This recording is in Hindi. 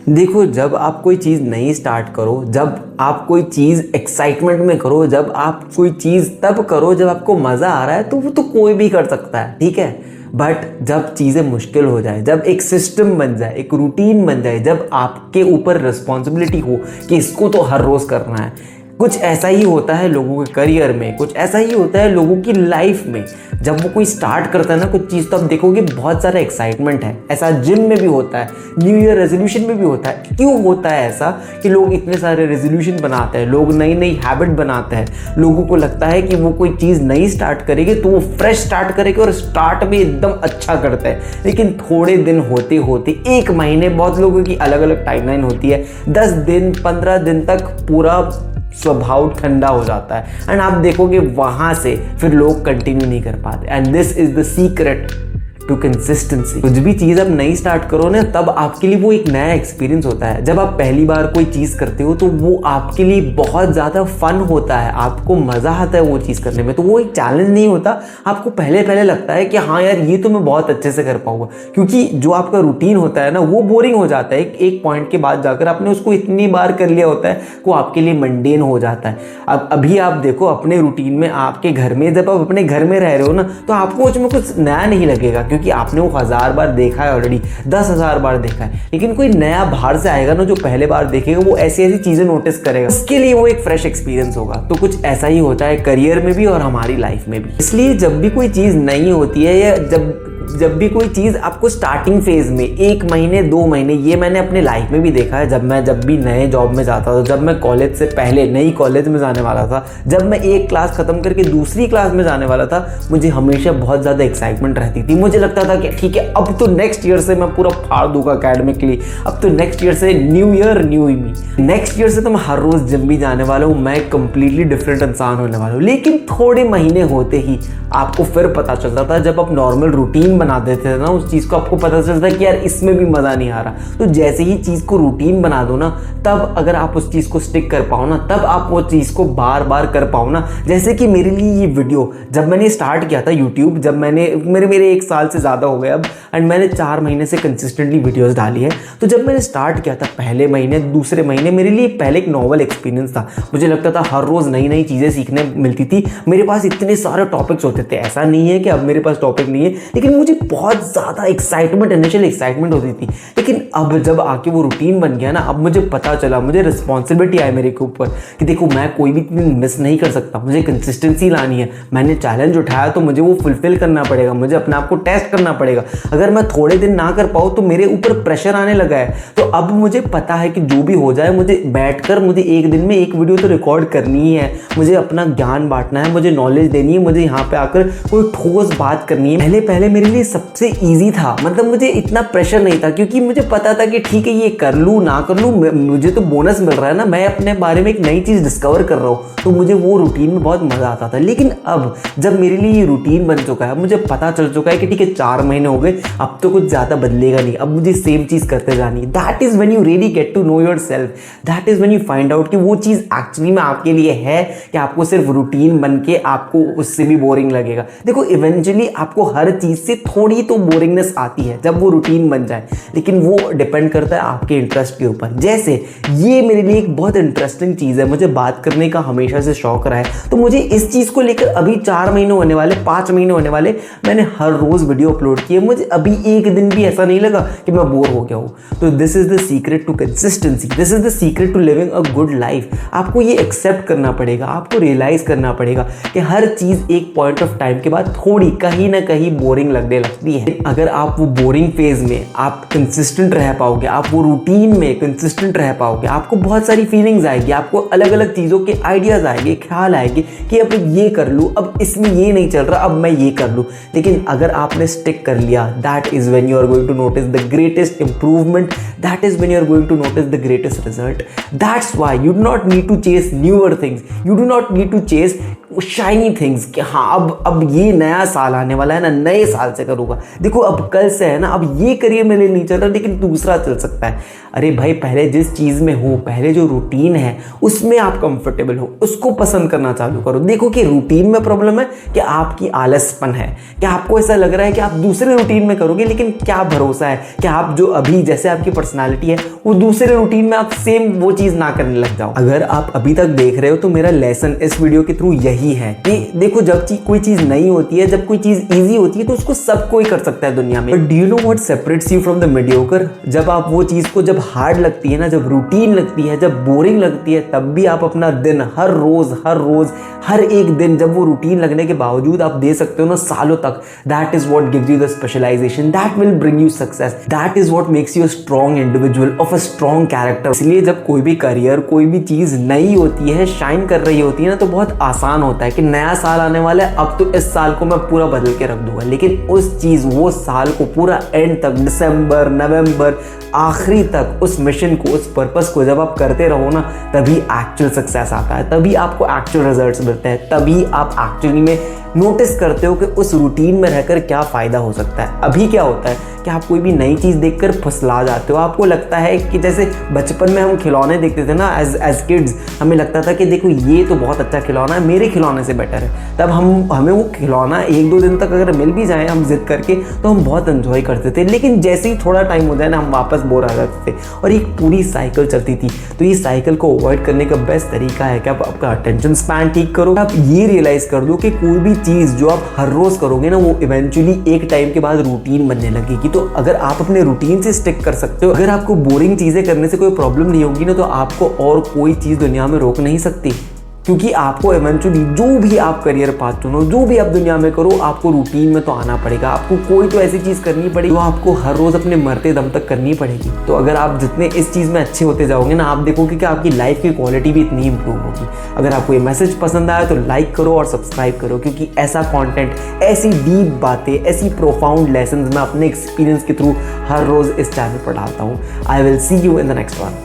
देखो, जब आप कोई चीज़ नई स्टार्ट करो, जब आप कोई चीज़ एक्साइटमेंट में करो, जब आप कोई चीज़ तब करो जब आपको मज़ा आ रहा है, तो वो तो कोई भी कर सकता है, ठीक है। बट जब चीज़ें मुश्किल हो जाए, जब एक सिस्टम बन जाए, एक रूटीन बन जाए, जब आपके ऊपर रिस्पॉन्सिबिलिटी हो कि इसको तो हर रोज़ करना है, कुछ ऐसा ही होता है लोगों के करियर में, कुछ ऐसा ही होता है लोगों की लाइफ में। जब वो कोई स्टार्ट करता है ना कुछ चीज़, तो आप देखोगे बहुत सारा एक्साइटमेंट है। ऐसा जिम में भी होता है, न्यू ईयर रेजोल्यूशन में भी होता है। क्यों होता है ऐसा कि लोग इतने सारे रेजोल्यूशन बनाते हैं, लोग नई नई हैबिट बनाते हैं। लोगों को लगता है कि वो कोई चीज़ नई स्टार्ट करेंगे तो वो फ्रेश स्टार्ट करेंगे और स्टार्ट में एकदम अच्छा करते हैं। लेकिन थोड़े दिन होते होते, एक महीने, बहुत लोगों की अलग अलग टाइमलाइन होती है, 10 दिन 15 दिन तक पूरा स्वभाव ठंडा हो जाता है। एंड आप देखोगे वहां से फिर लोग कंटिन्यू नहीं कर पाते। And this is the secret to consistency. कुछ भी चीज़ आप नई स्टार्ट करो ना, तब आपके लिए वो एक नया एक्सपीरियंस होता है। जब आप पहली बार कोई चीज़ करते हो तो वो आपके लिए बहुत ज़्यादा फन होता है, आपको मज़ा आता है वो चीज़ करने में। तो वो एक चैलेंज नहीं होता, आपको पहले पहले लगता है कि हाँ यार ये तो मैं बहुत अच्छे से कर पाऊंगा, क्योंकि जो आपका रूटीन होता है ना वो बोरिंग हो जाता है। एक पॉइंट के बाद जाकर आपने उसको इतनी बार कर लिया होता है वो आपके लिए मंडेन हो जाता है। अब अभी आप देखो अपने रूटीन में, आपके घर में, जब आप अपने घर में रह रहे हो ना, तो आपको उसमें कुछ नया नहीं लगेगा, क्योंकि आपने वो 1000 बार देखा है ऑलरेडी, 10,000 बार देखा है। लेकिन कोई नया बाहर से आएगा ना, जो पहले बार देखेगा, वो ऐसी ऐसी चीजें नोटिस करेगा, उसके लिए वो एक फ्रेश एक्सपीरियंस होगा। तो कुछ ऐसा ही होता है करियर में भी और हमारी लाइफ में भी। इसलिए जब भी कोई चीज नई होती है, या जब भी कोई चीज़ आपको स्टार्टिंग फेज में 1 महीने 2 महीने, ये मैंने अपने लाइफ में भी देखा है। जब भी नए जॉब में जाता था, जब मैं कॉलेज से पहले नई कॉलेज में जाने वाला था, जब मैं एक क्लास खत्म करके दूसरी क्लास में जाने वाला था, मुझे हमेशा बहुत ज़्यादा एक्साइटमेंट रहती थी। मुझे लगता था कि ठीक है, अब तो नेक्स्ट ईयर से मैं पूरा फाड़ दूंगा अकेडमिकली, अब तो नेक्स्ट ईयर से न्यू ईयर न्यू मी, नेक्स्ट ईयर से तो मैं हर रोज़ जिम भी जाने वाला हूँ, मैं कंप्लीटली डिफरेंट इंसान होने वाला हूँ। लेकिन थोड़े महीने होते ही आपको फिर पता चलता था, जब आप नॉर्मल रूटीन बना देते थे ना उस चीज़ को, आपको पता चलता है कि यार इसमें भी मज़ा नहीं आ रहा। तो जैसे ही चीज़ को रूटीन बना दो ना, तब अगर आप उस चीज़ को स्टिक कर पाओ ना, तब आप वो चीज़ को बार बार कर पाओ ना। जैसे कि मेरे लिए ये वीडियो जब मैंने स्टार्ट किया था यूट्यूब, जब मैंने मेरे 1 साल से ज़्यादा हो गया अब, एंड मैंने 4 महीने से कंसिस्टेंटली वीडियोज़ डाली है। तो जब मैंने स्टार्ट किया था, पहले महीने दूसरे महीने मेरे लिए पहले एक नॉवल एक्सपीरियंस था। मुझे लगता था हर रोज़ नई नई चीज़ें सीखने मिलती थी, मेरे पास इतने सारे टॉपिक्स होते थे। ऐसा नहीं है कि अब मेरे पास टॉपिक नहीं है, लेकिन मुझे बहुत ज़्यादा एक्साइटमेंट, इनिशियल एक्साइटमेंट होती थी। लेकिन अब जब आके वो रूटीन बन गया ना, अब मुझे पता चला, मुझे रिस्पॉन्सिबिलिटी आई मेरे के ऊपर कि देखो मैं कोई भी दिन मिस नहीं कर सकता, मुझे कंसिस्टेंसी लानी है। मैंने चैलेंज उठाया तो मुझे वो फुलफिल करना पड़ेगा, मुझे अपने आप को टेस्ट करना पड़ेगा। अगर मैं थोड़े दिन ना कर पाऊँ तो मेरे ऊपर प्रेशर आने लगा है। तो अब मुझे पता है कि जो भी हो जाए, मुझे बैठकर मुझे एक दिन में एक वीडियो तो रिकॉर्ड करनी ही है, मुझे अपना ज्ञान बांटना है, मुझे नॉलेज देनी है, मुझे यहाँ पे आकर कोई ठोस बात करनी है। पहले मेरे लिए सबसे ईजी था, मतलब मुझे इतना प्रेशर नहीं था, क्योंकि मुझे पता था कि ठीक है ये कर लूँ ना कर लूँ, मुझे तो बोनस मिल रहा है ना, मैं अपने बारे में एक नई चीज़ डिस्कवर कर रहा हूँ, तो मुझे वो रूटीन में बहुत मज़ा आता था। लेकिन अब जब मेरे लिए ये रूटीन बन चुका है, मुझे पता चल चुका है कि ठीक है 4 महीने हो गए, अब तो कुछ ज़्यादा बदलेगा नहीं, अब मुझे सेम चीज़ करते जानी है। That is when you really get to know yourself, that is when you find out कि वो चीज़ एक्चुअली में आपके लिए है कि आपको सिर्फ रूटीन बन के आपको उससे भी बोरिंग लगेगा। देखो इवेंचुअली आपको हर चीज़ से थोड़ी तो बोरिंगनेस आती है जब वो रूटीन बन जाए, लेकिन वो डिपेंड करता है आपके इंटरेस्ट के ऊपर। जैसे ये मेरे लिए एक बहुत इंटरेस्टिंग चीज़ है, मुझे बात करने का हमेशा से शौक रहा है, तो मुझे इस चीज़ को लेकर अभी 4 महीने होने वाले, 5 महीने होने वाले, मैंने हर रोज़ वीडियो अपलोड किए। मुझे अभी एक दिन भी ऐसा नहीं लगा कि मैं बोर हो गया हूँ। तो this is the secret to consistency, this is the secret to living a good life. आपको ये एक्सेप्ट करना पड़ेगा, आपको रियलाइज़ करना पड़ेगा कि हर चीज़ एक पॉइंट ऑफ टाइम के बाद थोड़ी कहीं ना कहीं बोरिंग लगने लगती है। अगर आप वो बोरिंग फेज में आप कंसिस्टेंट रह पाओगे, आप वो रूटीन में कंसिस्टेंट रह पाओगे, आपको बहुत सारी फीलिंग्स आएगी, आपको अलग अलग चीज़ों के आइडियाज़ आएंगे, ख्याल आएंगे कि अब ये कर लूँ, अब इसमें ये नहीं चल रहा, अब मैं ये कर लूँ। लेकिन अगर आपने स्टिक कर लिया, that is when you are going to notice the greatest improvement, that is when you are going to notice the greatest result. That's why you do not need to chase newer things, you do not need to chase shiny things कि हाँ अब ये नया साल आने वाला है ना, नए साल से करूँगा। देखो अब कल से है ना, अब ये करियर मेरे लिए नहीं चल रहा, लेकिन दूसरा चल सकता है। अरे भाई पहले जिस चीज़ में हो, पहले जो रूटीन है उसमें आप कंफर्टेबल हो, उसको पसंद करना चालू करो। देखो कि रूटीन में प्रॉब्लम है कि आपकी आलसपन है, कि आपको ऐसा लग रहा है कि आप दूसरे रूटीन में करोगे, लेकिन क्या भरोसा है कि आप जो अभी जैसे आपकी पर्सनालिटी है वो दूसरे रूटीन में आप सेम वो चीज़ ना करने लग जाओ। अगर आप अभी तक देख रहे हो तो मेरा लेसन इस वीडियो के थ्रू यही है कि देखो जब कोई चीज़ नई होती है, जब कोई चीज़ ईजी होती है तो उसको सब कोई कर सकता है दुनिया में। But do you know what separates you from the mediocre? जब आप वो चीज़ को जब हार्ड लगती है ना, जब रूटीन लगती है, जब बोरिंग लगती है, तब भी आप अपना दिन हर रोज हर एक दिन जब वो रूटीन लगने के बावजूद आप दे सकते हो ना सालों तक, that is what gives you the specialisation, that will bring you success, that is what makes you a strong individual of a strong character. इसलिए जब कोई भी करियर, कोई भी चीज नई होती है, शाइन कर रही होती है ना, तो बहुत आसान होता है कि नया साल आने वाला है, अब तो इस साल को मैं पूरा बदल के रख दूंगा। लेकिन उस चीज, वो साल को पूरा एंड तक, दिसंबर, नवंबर, आखिरी तक उस मिशन को, उस पर्पस को जब आप करते रहो ना, तभी एक्चुअल सक्सेस आता है, तभी आपको एक्चुअल रिजल्ट्स मिलते हैं, तभी आप एक्चुअली में नोटिस करते हो कि उस रूटीन में रहकर क्या फ़ायदा हो सकता है। अभी क्या होता है कि आप कोई भी नई चीज़ देखकर फुसला जाते हो। आपको लगता है कि जैसे बचपन में हम खिलौने देखते थे ना, एज किड्स हमें लगता था कि देखो ये तो बहुत अच्छा खिलौना है, मेरे खिलौने से बेटर है। तब हमें वो खिलौना 1-2 दिन तक अगर मिल भी जाए हम जिद करके, तो हम बहुत एंजॉय करते थे। लेकिन जैसे ही थोड़ा टाइम हो जाए ना, हम वापस बोर आ जाते थे और एक पूरी साइकिल चलती थी। तो ये साइकिल को अवॉइड करने का बेस्ट तरीका है कि आप आपका अटेंशन स्पैन ठीक करो। आप ये रियलाइज़ कर दो कि कोई भी चीज़ जो आप हर रोज़ करोगे ना, वो इवेंचुअली एक टाइम के बाद रूटीन बनने लगेगी। तो अगर आप अपने रूटीन से स्टिक कर सकते हो, अगर आपको बोरिंग चीज़ें करने से कोई प्रॉब्लम नहीं होगी ना, तो आपको और कोई चीज़ दुनिया में रोक नहीं सकती। क्योंकि आपको इवेंचुअली जो भी आप करियर पाथ चुनो, जो भी आप दुनिया में करो, आपको रूटीन में तो आना पड़ेगा। आपको कोई तो ऐसी चीज़ करनी पड़ेगी जो आपको हर रोज़ अपने मरते दम तक करनी पड़ेगी। तो अगर आप जितने इस चीज़ में अच्छे होते जाओगे ना, आप देखोगे कि आपकी लाइफ की क्वालिटी भी इतनी इंप्रूव होगी। अगर आपको ये मैसेज पसंद आया तो लाइक करो और सब्सक्राइब करो, क्योंकि ऐसा कॉन्टेंट, ऐसी डीप बातें, ऐसी प्रोफाउंड लेसन मैं अपने एक्सपीरियंस के थ्रू हर रोज़ इस चैनल पर डालता हूँ। I will see you in the next one.